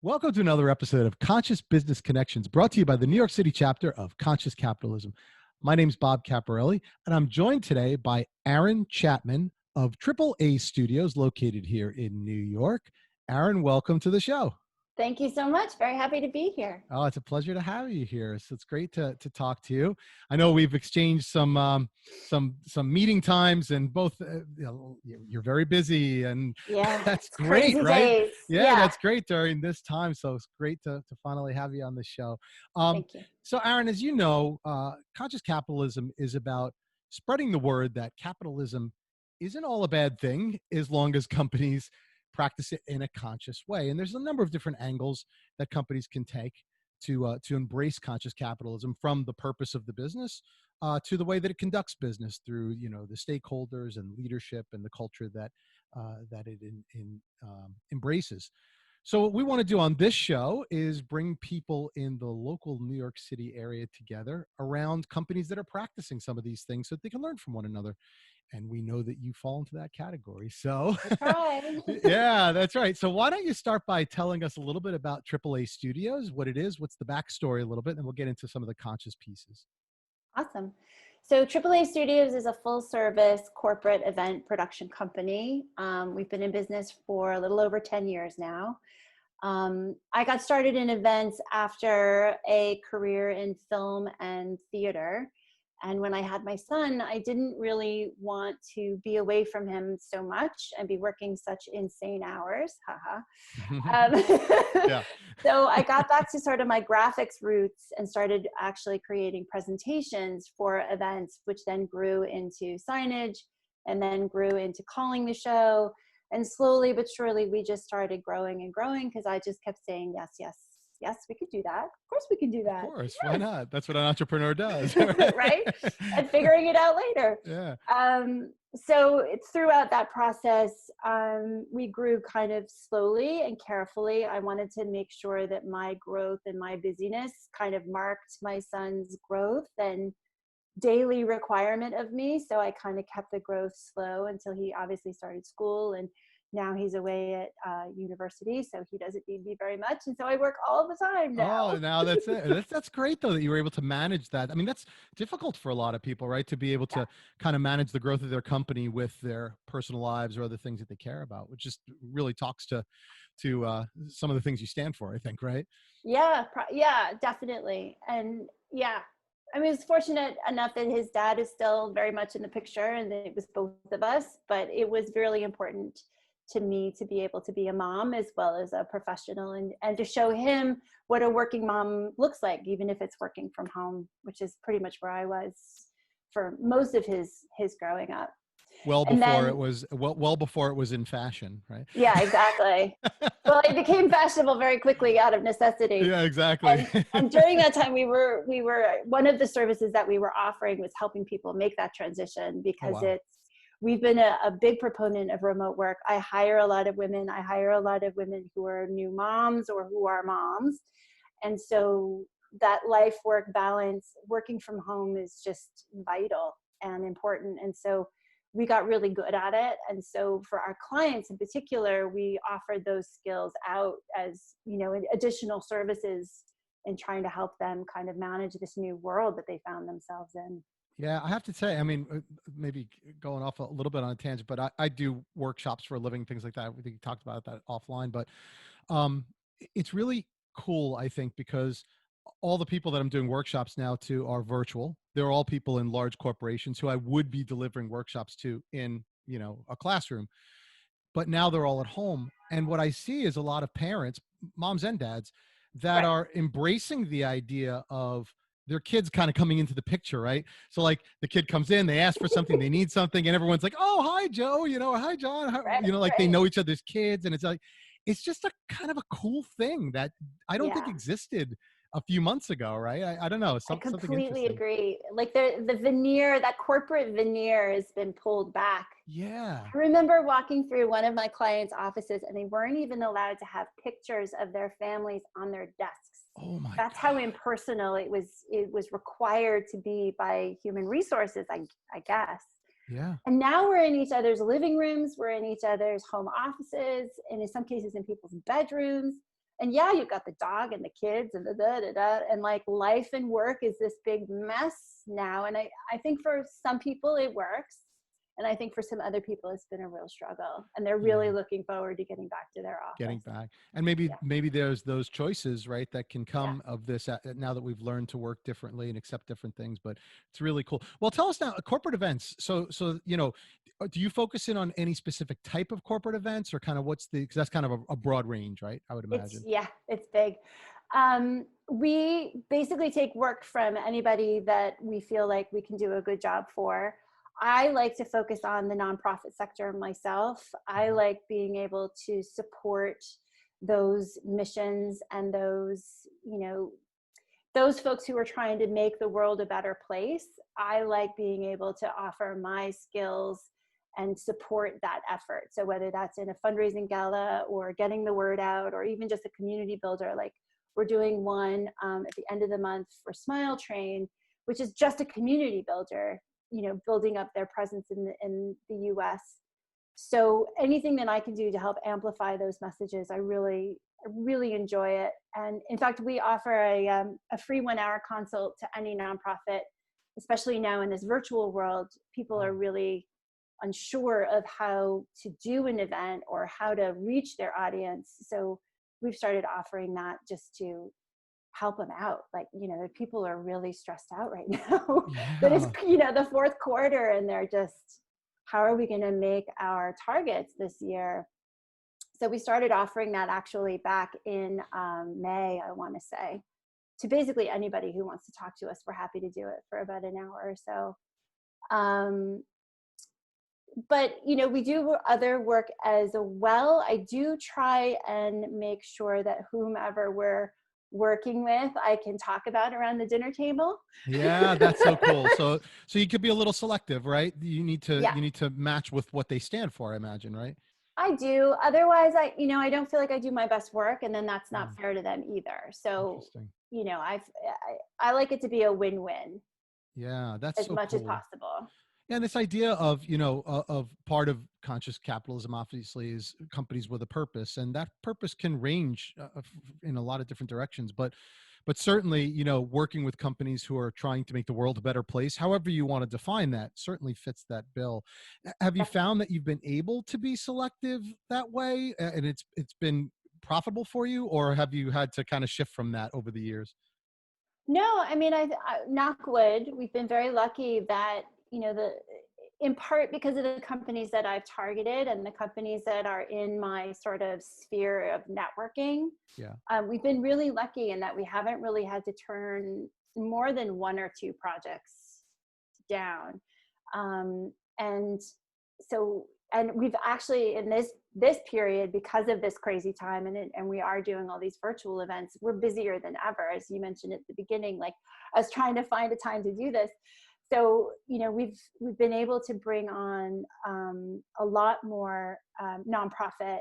Welcome to another episode of Conscious Business Connections, brought to you by the New York City chapter of Conscious Capitalism. My name is Bob Caporale, and I'm joined today by Aryn Chapman of AAA Studios, located here in New York. Aryn, welcome to the show. Thank you so much. Very happy to be here. Oh, it's a pleasure to have you here. So it's great to talk to you. I know we've exchanged some meeting times, and both you're very busy, and Yeah, that's it's great, crazy right? days. Yeah, that's great during this time. So it's great to finally have you on the show. Thank you. So, Aryn, as you know, conscious capitalism is about spreading the word that capitalism isn't all a bad thing as long as companies practice it in a conscious way. And there's a number of different angles that companies can take to embrace conscious capitalism, from the purpose of the business to the way that it conducts business through, the stakeholders and leadership and the culture that it embraces. So what we want to do on this show is bring people in the local New York City area together around companies that are practicing some of these things so that they can learn from one another. And we know that you fall into that category. So yeah, that's right. So why don't you start by telling us a little bit about AAA Studios, what it is, what's the backstory a little bit, and we'll get into some of the conscious pieces. Awesome. So AAA Studios is a full service corporate event production company. We've been in business for a little over 10 years now. I got started in events after a career in film and theater. And when I had my son, I didn't really want to be away from him so much and be working such insane hours. Yeah. So I got back to sort of my graphics roots and started actually creating presentations for events, which then grew into signage and then grew into calling the show. And slowly but surely, we just started growing and growing because I just kept saying, yes, yes, yes, we could do that. Of course we can do that. Of course, yes. Why not? That's what an entrepreneur does. Right? And figuring it out later. Yeah. So throughout that process, we grew kind of slowly and carefully. I wanted to make sure that my growth and my busyness kind of marked my son's growth and daily requirement of me. So I kind of kept the growth slow until he obviously started school, and now he's away at university, so he doesn't need me very much. And so I work all the time now. Oh, now that's it. That's great, though, that you were able to manage that. I mean, that's difficult for a lot of people, right? To be able to kind of manage the growth of their company with their personal lives or other things that they care about, which just really talks to some of the things you stand for, I think, right? Yeah, definitely. And yeah, I mean, I was fortunate enough that his dad is still very much in the picture, and it was both of us, but it was really important to me to be able to be a mom as well as a professional, and to show him what a working mom looks like, even if it's working from home, which is pretty much where I was for most of his growing up. Well before it was in fashion, right? Yeah, exactly. Well, it became fashionable very quickly out of necessity. Yeah, exactly. And during that time, we were one of the services that we were offering was helping people make that transition, because we've been a big proponent of remote work. I hire a lot of women. I hire a lot of women who are new moms or who are moms. And so that life-work balance, working from home, is just vital and important. And so we got really good at it. And so for our clients in particular, we offered those skills out as, additional services in trying to help them kind of manage this new world that they found themselves in. Yeah, I have to say, I mean, maybe going off a little bit on a tangent, but I do workshops for a living, things like that. We think you talked about that offline, but it's really cool, I think, because all the people that I'm doing workshops now to are virtual. They're all people in large corporations who I would be delivering workshops to in, a classroom, but now they're all at home. And what I see is a lot of parents, moms and dads, that are embracing the idea of their kids kind of coming into the picture, right? So like the kid comes in, they ask for something, they need something, and everyone's like, "Oh, hi, Joe," "Hi, John," they know each other's kids, and it's like, it's just a kind of a cool thing that I don't think existed a few months ago, right? I don't know. I completely something agree. Like the veneer, that corporate veneer has been pulled back. Yeah. I remember walking through one of my clients' offices, and they weren't even allowed to have pictures of their families on their desks. Oh my That's God. how impersonal it was required to be by human resources, I guess. Yeah. And now we're in each other's living rooms, we're in each other's home offices, and in some cases in people's bedrooms. And yeah, you've got the dog and the kids and the da da da, and like life and work is this big mess now. And I think for some people it works. And I think for some other people, it's been a real struggle, and they're really Yeah. looking forward to getting back to their Getting office. back. And maybe Yeah. maybe there's those choices, right, that can Yeah. come of this now that we've learned to work differently and accept different things. But it's really cool. Well, tell us now, corporate events. So do you focus in on any specific type of corporate events, or kind of what's the, because that's kind of a broad range, right, I would It's, imagine. yeah, it's big. We basically take work from anybody that we feel like we can do a good job for. I like to focus on the nonprofit sector myself. I Mhm. like being able to support those missions and those folks who are trying to make the world a better place. I like being able to offer my skills and support that effort. So whether that's in a fundraising gala or getting the word out, or even just a community builder, like we're doing one at the end of the month for Smile Train, which is just a community builder, building up their presence in the US. So anything that I can do to help amplify those messages, I really enjoy it. And in fact, we offer a free 1-hour consult to any nonprofit, especially now in this virtual world. People are Wow. really unsure of how to do an event or how to reach their audience. So we've started offering that just to help them out. Like, the people are really stressed out right now. That is, Yeah. the fourth quarter, and they're just, how are we going to make our targets this year? So we started offering that actually back in May, I want to say, to basically anybody who wants to talk to us. We're happy to do it for about an hour or so. But we do other work as well. I do try and make sure that whomever we're working with, I can talk about around the dinner table. Yeah, that's so cool. So you could be a little selective, right? Yeah, You need to match with what they stand for, I imagine, right? I do. Otherwise, I don't feel like I do my best work, and then that's not Mm, fair to them either. So, interesting. I like it to be a win-win Yeah, that's as so much as cool. possible. Yeah, and this idea of, of part of conscious capitalism, obviously, is companies with a purpose, and that purpose can range in a lot of different directions. But certainly, working with companies who are trying to make the world a better place, however you want to define that, certainly fits that bill. Have you Definitely. found that you've been able to be selective that way, and it's been profitable for you, or have you had to kind of shift from that over the years? No, I mean, knock wood. We've been very lucky that in part because of the companies that I've targeted and the companies that are in my sort of sphere of networking. Yeah. We've been really lucky in that we haven't really had to turn more than one or two projects down. And so, and we've actually in this period, because of this crazy time, and we are doing all these virtual events, we're busier than ever, as you mentioned at the beginning. Like, I was trying to find a time to do this. So we've been able to bring on a lot more nonprofit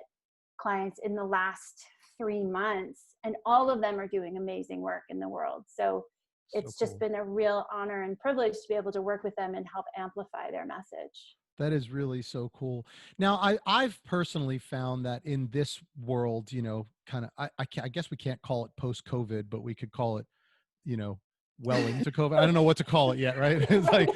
clients in the last 3 months, and all of them are doing amazing work in the world. So So it's just cool. been a real honor and privilege to be able to work with them and help amplify their message. That is really so cool. Now, I've personally found that in this world, kind of, I guess we can't call it post COVID, but we could call it, you know, well into COVID. I don't know what to call it yet, right? It's like,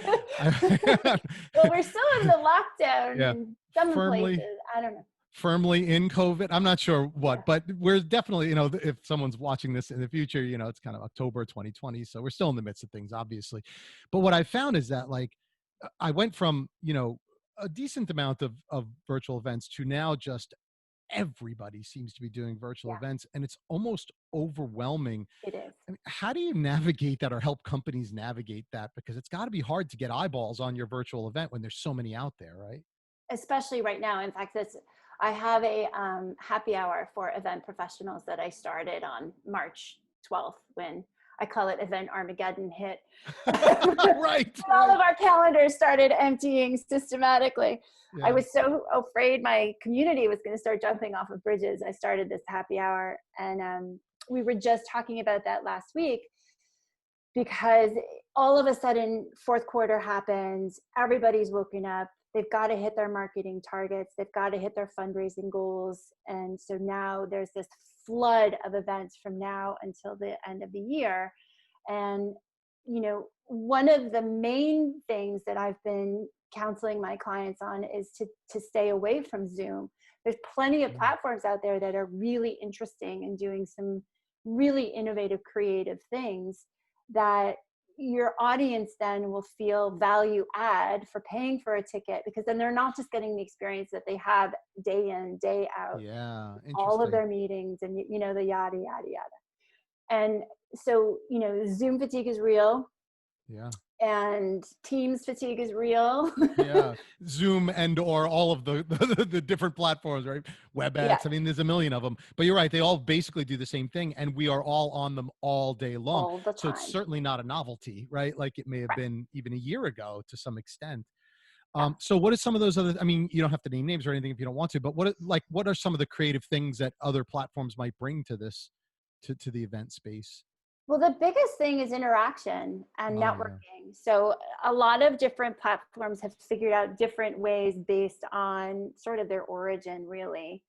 Well, we're still in the lockdown yeah, in some firmly, places. I don't know. firmly in COVID. I'm not sure Yeah. what, but we're definitely, if someone's watching this in the future, it's kind of October 2020. So we're still in the midst of things, obviously. But what I found is that, like, I went from, a decent amount of virtual events to now just everybody seems to be doing virtual Yeah, events, and it's almost overwhelming. it is. I mean, how do you navigate that, or help companies navigate that? Because it's got to be hard to get eyeballs on your virtual event when there's so many out there, right? Especially right now. In fact, I have a happy hour for event professionals that I started on March 12th, when I call it Event Armageddon hit. Right, All right. of our calendars started emptying systematically. I Yeah. was so afraid my community was going to start jumping off of bridges. I started this happy hour, and we were just talking about that last week, because all of a sudden fourth quarter happens, everybody's woken up, they've got to hit their marketing targets. They've got to hit their fundraising goals. And so now there's this flood of events from now until the end of the year. And, you know, one of the main things that I've been counseling my clients on is to stay away from Zoom. There's plenty of platforms out there that are really interesting and doing some really innovative, creative things that your audience then will feel value add for paying for a ticket, because then they're not just getting the experience that they have day in, day out, Yeah, all of interesting. their meetings and, you know, the yada, yada, yada. And so, you know, Zoom fatigue is real Yeah. and Teams fatigue is real. Yeah, Zoom and or all of the different platforms, right? Yeah, WebEx. I mean, there's a million of them. But you're right; they all basically do the same thing, and we are all on them all day long. all the So it's time. certainly not a novelty, right? Like it may have Right. been even a year ago to some extent. Yeah. So what are some of those other? I mean, you don't have to name names or anything if you don't want to. But what are some of the creative things that other platforms might bring to this to the event space? Well, the biggest thing is interaction and Oh yeah, networking. So a lot of different platforms have figured out different ways based on sort of their origin, really,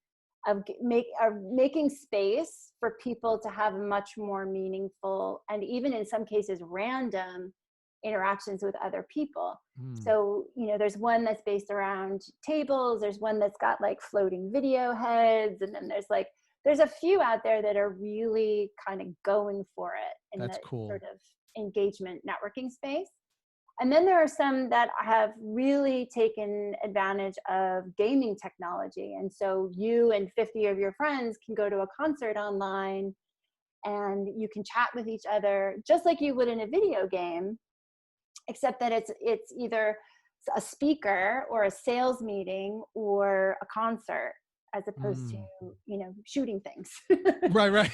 of making space for people to have much more meaningful and even in some cases random interactions with other people. mm, So, you know, there's one that's based around tables, there's one that's got like floating video heads, and then there's a few out there that are really kind of going for it in that's the sort cool. of engagement networking space. And then there are some that have really taken advantage of gaming technology. And so you and 50 of your friends can go to a concert online and you can chat with each other just like you would in a video game, except that it's either a speaker or a sales meeting or a concert as opposed to, Mm. you know, shooting things. Right, right.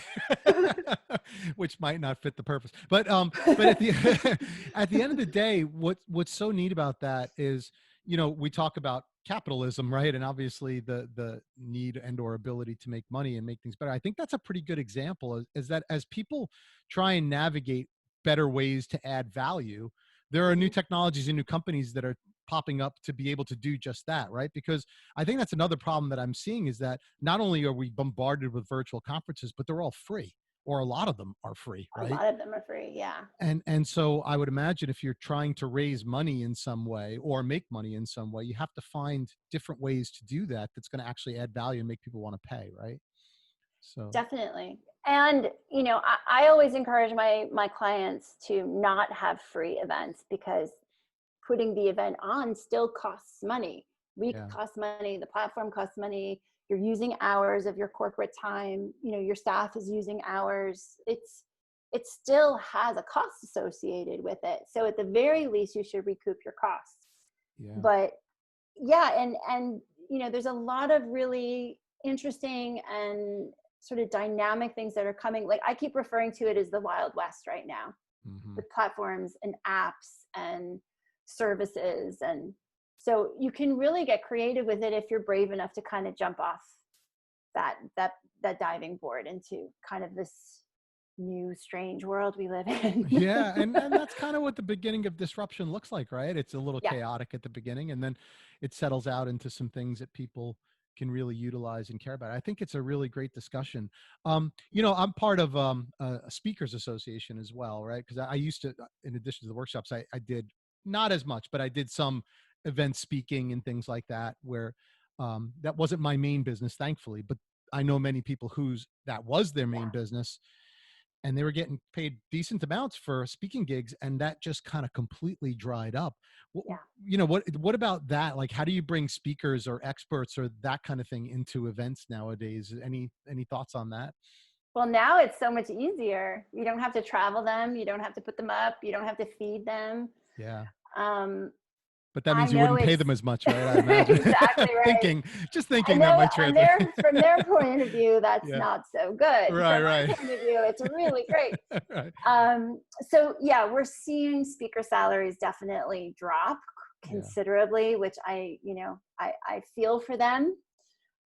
Which might not fit the purpose. But at the at the end of the day, what's so neat about that is, you know, we talk about capitalism, right? And obviously the need and or ability to make money and make things better. I think that's a pretty good example is that as people try and navigate better ways to add value, there are new Mhm. technologies and new companies that are popping up to be able to do just that, right? Because I think that's another problem that I'm seeing is that not only are we bombarded with virtual conferences, but they're all free, or a lot of them are free, A right? lot of them are free. Yeah. And so I would imagine if you're trying to raise money in some way or make money in some way, you have to find different ways to do that that's going to actually add value and make people want to pay, right? So Definitely. And, you know, I always encourage my clients to not have free events because putting the event on still costs money. Week yeah, costs money, the platform costs money, you're using hours of your corporate time, you know, your staff is using hours. It still has a cost associated with it. So at the very least, you should recoup your costs. yeah. But yeah, and you know, there's a lot of really interesting and sort of dynamic things that are coming. Like I keep referring to it as the Wild West right now, Hmm. with platforms and apps and services. And so you can really get creative with it if you're brave enough to kind of jump off that diving board into kind of this new strange world we live in. Yeah, and that's kind of what the beginning of disruption looks like, right? It's a little Yeah. chaotic at the beginning, and then it settles out into some things that people can really utilize and care about. I think it's a really great discussion. You know, I'm part of a speakers association as well, right? Because I used to, in addition to the workshops, I did not as much, but I did some event speaking and things like that, where that wasn't my main business, thankfully, but I know many people whose that was their main Yeah. business, and they were getting paid decent amounts for speaking gigs, and that just kind of completely dried up. Yeah. You know, what about that? Like, how do you bring speakers or experts or that kind of thing into events nowadays? Any thoughts on that? Well, now it's so much easier. You don't have to travel them. You don't have to put them up. You don't have to feed them. Yeah, Um, but that I means you know wouldn't pay it's them as much, right? I imagine. exactly right. Just I thinking that know might on translate. their from their point of view, that's Yeah, not so good. right, From right. my point of view, it's really great. Right. So yeah, we're seeing speaker salaries definitely drop Yeah. considerably, which I feel for them.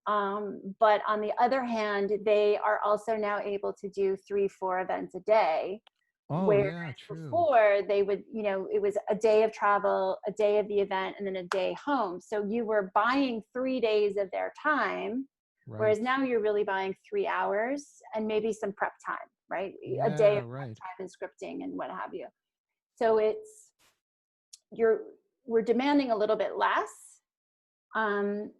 But on the other hand, they are also now able to do 3-4 events a day, Oh, Whereas yeah, true. before they would, it was a day of travel, a day of the event, and then a day home. So you were buying 3 days of their time, whereas Right. now you're really buying 3 hours and maybe some prep time, right? A day Yeah, of prep right. time and scripting and what have you. So you're we're demanding a little bit less. Um,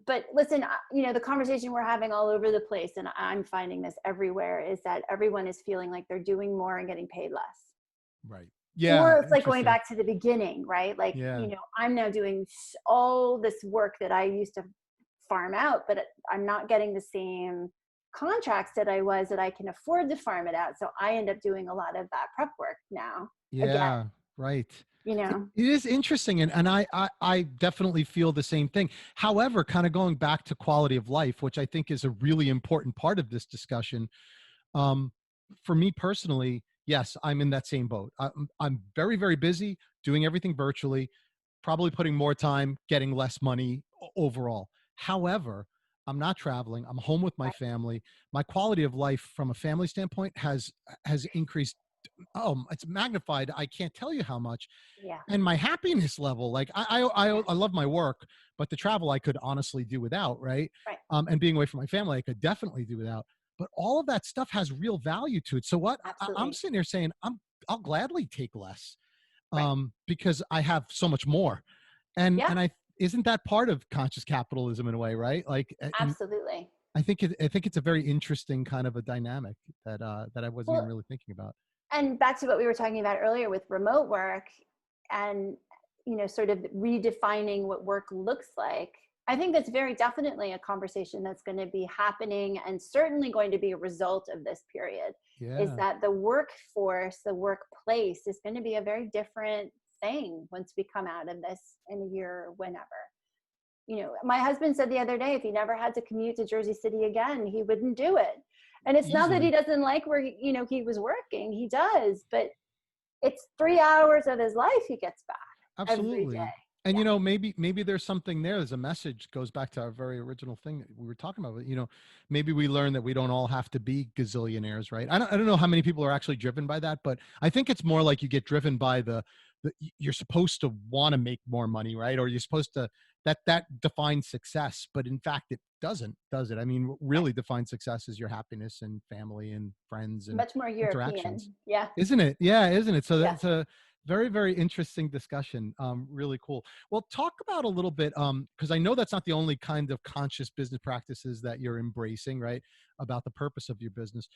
but listen, the conversation we're having all over the place, and I'm finding this everywhere, is that everyone is feeling like they're doing more and getting paid less. Right. Or Yeah, it's like going interesting. back to the beginning, right? Like, Yeah. I'm now doing all this work that I used to farm out, but I'm not getting the same contracts that I can afford to farm it out. So I end up doing a lot of that prep work now again, Yeah, right. you know? It is interesting, and I definitely feel the same thing. However, kind of going back to quality of life, which I think is a really important part of this discussion, um, for me personally, yes, I'm in that same boat. I'm very, very busy doing everything virtually, probably putting more time, getting less money overall. However, I'm not traveling. I'm home with my Right. family. My quality of life from a family standpoint has increased. Oh, it's magnified. I can't tell you how much. Yeah. And my happiness level, like Yeah. I love my work, but the travel I could honestly do without, right? Right. And being away from my family, I could definitely do without. But all of that stuff has real value to it. So what I'm Absolutely. sitting here saying, I'll gladly take less, Right. because I have so much more. And Yeah. I isn't that part of conscious capitalism in a way, right? Like, and Absolutely. I think it's a very interesting kind of a dynamic that I wasn't even Well, really thinking about. and back to what we were talking about earlier with remote work and, sort of redefining what work looks like. I think that's very definitely a conversation that's going to be happening and certainly going to be a result of this period, is Yeah. that the workforce, the workplace is going to be a very different thing once we come out of this in a year or whenever. My husband said the other day, if he never had to commute to Jersey City again, he wouldn't do it. And it's not that he Easily. doesn't like where, he was working. He does, but it's 3 hours of his life he gets back every day. Absolutely. And Yeah. maybe there's something there. There's a message goes back to our very original thing that we were talking about. Maybe we learn that we don't all have to be gazillionaires, right? I don't know how many people are actually driven by that, but I think it's more like you get driven by you're supposed to want to make more money, right? Or you're supposed to that defines success, but in fact it doesn't, does it? I mean, what Right. really defines success is your happiness and family and friends and Much more interactions. European. Yeah. Isn't it? Yeah, isn't it? So Yeah. that's a very, very interesting discussion. Really cool. Well, talk about a little bit, because I know that's not the only kind of conscious business practices that you're embracing, right? About the purpose of your business.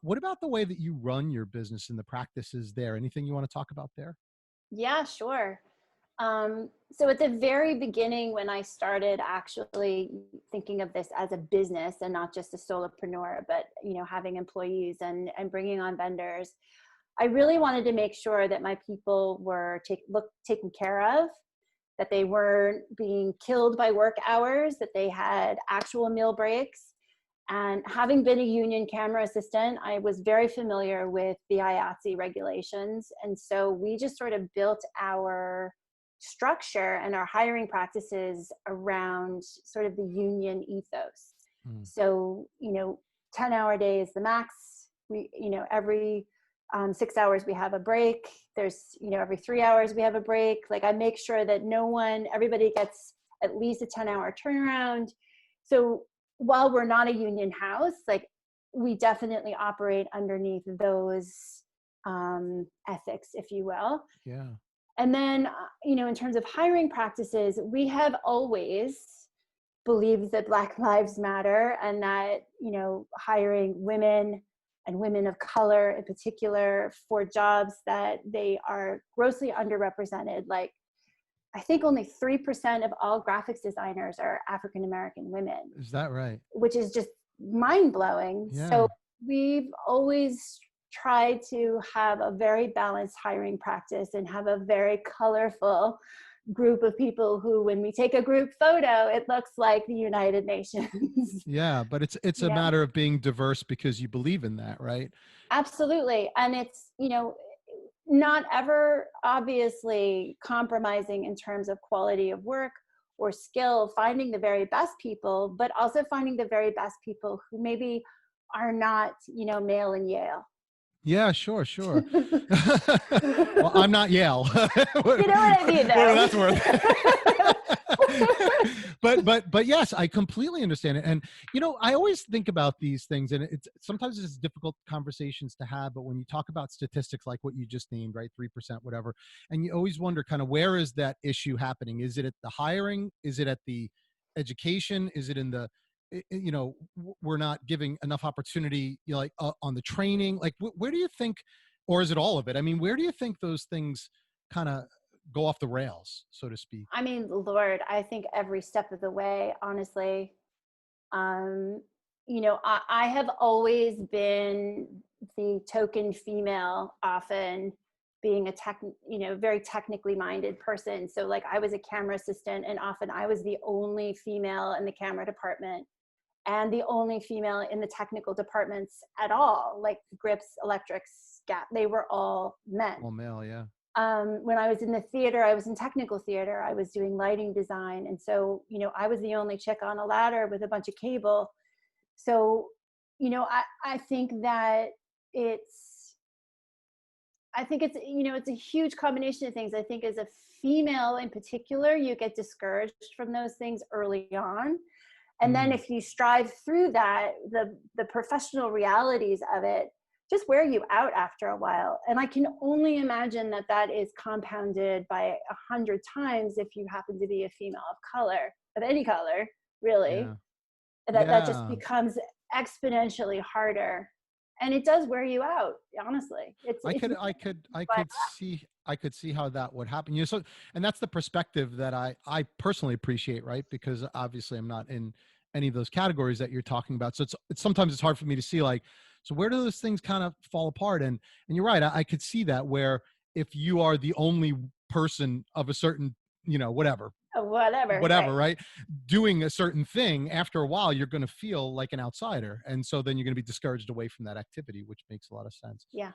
What about the way that you run your business and the practices there? Anything you want to talk about there? Yeah, sure. So at the very beginning, when I started actually thinking of this as a business and not just a solopreneur, but having employees and bringing on vendors, I really wanted to make sure that my people were taken care of, that they weren't being killed by work hours, that they had actual meal breaks. And having been a union camera assistant, I was very familiar with the IATSE regulations. And so we just sort of built our structure and our hiring practices around sort of the union ethos. Mm. So, 10-hour days, the max. Every 6 hours we have a break. There's, every 3 hours we have a break. Like, I make sure that everybody gets at least a 10-hour turnaround. So while we're not a union house, like, we definitely operate underneath those ethics, if you will. Yeah. And then, in terms of hiring practices, we have always believed that Black Lives Matter, and that, hiring women and women of color in particular for jobs that they are grossly underrepresented. Like, I think only 3% of all graphics designers are African American women, Is that right? which is just mind blowing. So Yeah. we've always tried to have a very balanced hiring practice and have a very colorful group of people who, when we take a group photo, it looks like the United Nations. Yeah. But it's a Yeah, matter of being diverse because you believe in that, right? absolutely. And it's, not ever obviously compromising in terms of quality of work or skill, finding the very best people, but also finding the very best people who maybe are not, male in Yale. Yeah, sure, sure. Well, I'm not Yale. You know what I mean, Whatever though. that's worth. But yes, I completely understand it. And I always think about these things, and it's sometimes it's difficult conversations to have. But when you talk about statistics like what you just named, right, 3%, whatever, and you always wonder kind of where is that issue happening? Is it at the hiring? Is it at the education? Is it in the we're not giving enough opportunity, like on the training, like where do you think, or is it all of it? I mean, where do you think those things kind of go off the rails, so to speak? I mean, Lord, I think every step of the way, honestly. Um, I have always been the token female, often being a very technically minded person. So like I was a camera assistant and often I was the only female in the camera department and the only female in the technical departments at all, like grips, electrics, gap, they were all men. All male, yeah. When I was in the theater, I was in technical theater, I was doing lighting design. And so, I was the only chick on a ladder with a bunch of cable. So, I think that it's, it's a huge combination of things. I think as a female in particular, you get discouraged from those things early on. And then if you strive through that, the professional realities of it just wear you out after a while. And I can only imagine that is compounded by 100 times if you happen to be a female of color, of any color, really. Yeah. That just Yeah. becomes exponentially harder. And it does wear you out, honestly. I could see how that would happen. So, and that's the perspective that I personally appreciate, right? Because obviously I'm not in any of those categories that you're talking about. So it's sometimes it's hard for me to see, like, so where do those things kind of fall apart? And you're right. I could see that, where if you are the only person of a certain, whatever, whatever, right? right, doing a certain thing, after a while you're going to feel like an outsider, and so then you're going to be discouraged away from that activity, which makes a lot of sense. Yeah.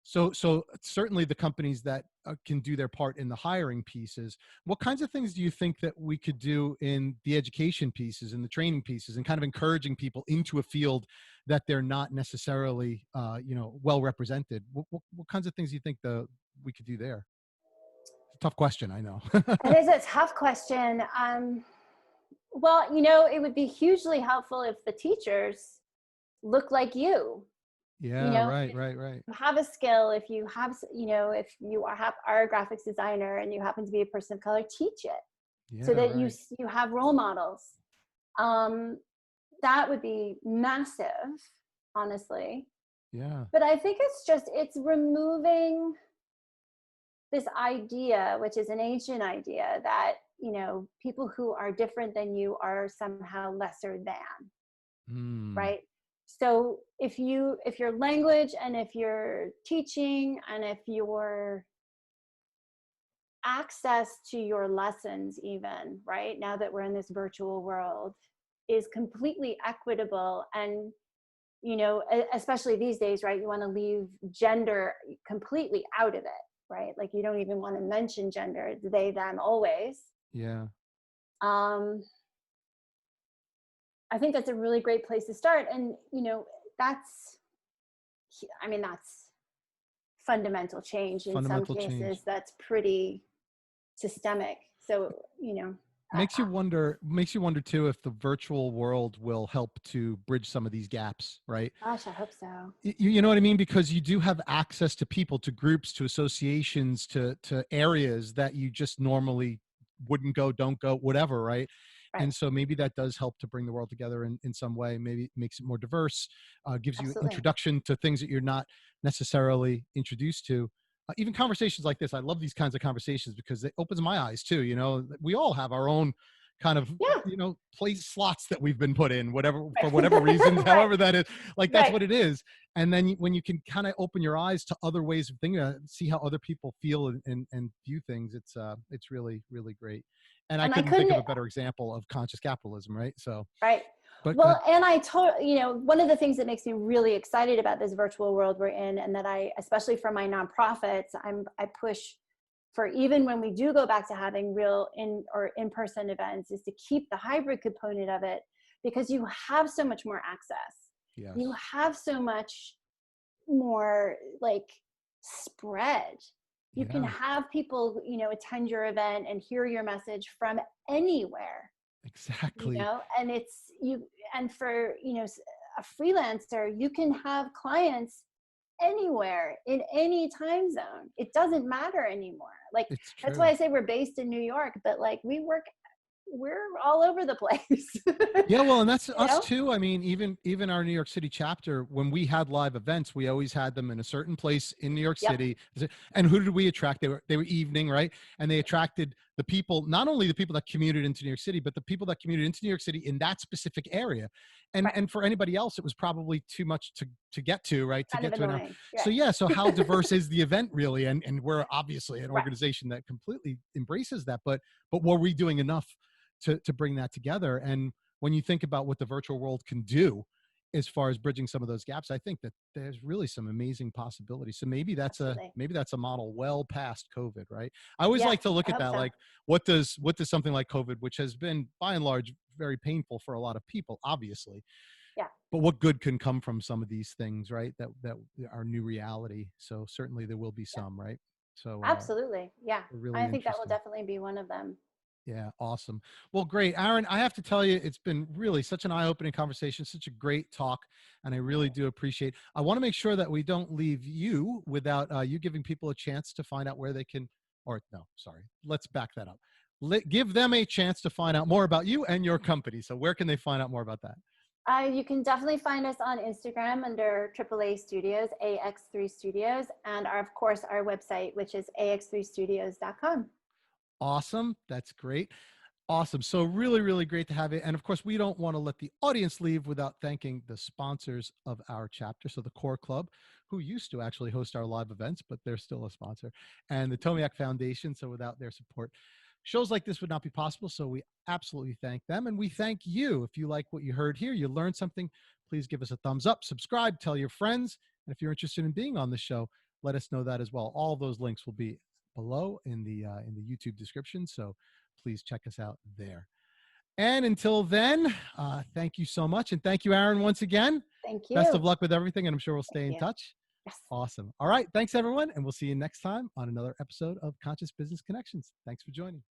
So certainly the companies that can do their part in the hiring pieces, what kinds of things do you think that we could do in the education pieces and the training pieces, and kind of encouraging people into a field that they're not necessarily well represented? What kinds of things do you think we could do there? Tough question, I know. It is a tough question. Well, it would be hugely helpful if the teachers look like you. Yeah, right, If right. you have a skill, if you have, if you are a graphics designer and you happen to be a person of color, teach it so Yeah, that right. you have role models. That would be massive, honestly. Yeah. But I think it's removing this idea, which is an ancient idea, that people who are different than you are somehow lesser than, Mm. right? So if your language and if your teaching and if your access to your lessons, even right now that we're in this virtual world, is completely equitable, and especially these days, right, you want to leave gender completely out of it, right? Like you don't even want to mention gender, it's they, them, always. Yeah. um I think that's a really great place to start. And that's that's fundamental change. In some Fundamental change. cases that's pretty systemic. So Makes you wonder too, if the virtual world will help to bridge some of these gaps, right? gosh, I hope so. You know what I mean? Because you do have access to people, to groups, to associations, to areas that you just normally wouldn't go, don't go, whatever, right? Right. And so maybe that does help to bring the world together in some way. Maybe it makes it more diverse, gives you Absolutely. introduction to things that you're not necessarily introduced to. Even conversations like this, I love these kinds of conversations because it opens my eyes too. We all have our own kind of Yeah. place slots that we've been put in, whatever, for whatever reasons, Right. however that is, like that's Right. what it is. And then when you can kind of open your eyes to other ways of thinking, see how other people feel and view things, it's really, really great. And I And I couldn't think of couldn't. a better example of conscious capitalism, right? So, Right. but Well, and I told, one of the things that makes me really excited about this virtual world we're in, and that especially for my nonprofits, I push for, even when we do go back to having real in-person events, is to keep the hybrid component of it, because you have so much more access. yes, You have so much more like spread. You can Yeah, have people, attend your event and hear your message from anywhere, exactly. and it's you. And for, a freelancer, you can have clients anywhere in any time zone. It doesn't matter anymore. Like, It's that's why true. I say we're based in New York, but like we're all over the place. Yeah, well, and that's you us know? too. I mean, even our New York City chapter, when we had live events, we always had them in a certain place in New York Yep. City. And who did we attract? They were evening, right? And they attracted the people, not only the people that commuted into New York City, but the people that commuted into New York City in that specific area. And Right. and for anybody else, it was probably too much to get to, right? To Kind of get to an hour. annoying. So Right. yeah, so how diverse is the event really? And we're obviously an Right. organization that completely embraces that, but were we doing enough to bring that together? And when you think about what the virtual world can do as far as bridging some of those gaps, I think that there's really some amazing possibilities. So Absolutely. maybe that's a model well past COVID, right? I always Yeah. like to look I at hope that, so. like what does something like COVID, which has been by and large very painful for a lot of people, obviously, Yeah. but what good can come from some of these things, right? That are new reality. So certainly there will be Yeah. some, right? So Absolutely. Yeah. really I think that will interesting. definitely be one of them. Yeah, awesome. Well, great. Aryn, I have to tell you, it's been really such an eye-opening conversation, such a great talk, and I really do appreciate. I want to make sure that we don't leave you without you giving people a chance to find out where they can, or no, sorry, let's back that up. Give them a chance to find out more about you and your company. So where can they find out more about that? You can definitely find us on Instagram under AAA Studios, AX3 Studios, and of course our website, which is ax3studios.com. Awesome. That's great. Awesome. So really, really great to have it. And of course, we don't want to let the audience leave without thanking the sponsors of our chapter. So the Core Club, who used to actually host our live events, but they're still a sponsor, and the Tomiak Foundation. So without their support, shows like this would not be possible. So we absolutely thank them. And we thank you. If you like what you heard here, you learned something, please give us a thumbs up, subscribe, tell your friends. And if you're interested in being on the show, let us know that as well. All those links will be below in the YouTube description. So please check us out there. And until then, thank you so much. And thank you, Aryn, once again. Thank Best of you. luck with everything. And I'm sure we'll Thank stay in you. touch. Yes. Awesome. All right. Thanks, everyone. And we'll see you next time on another episode of Conscious Business Connections. Thanks for joining.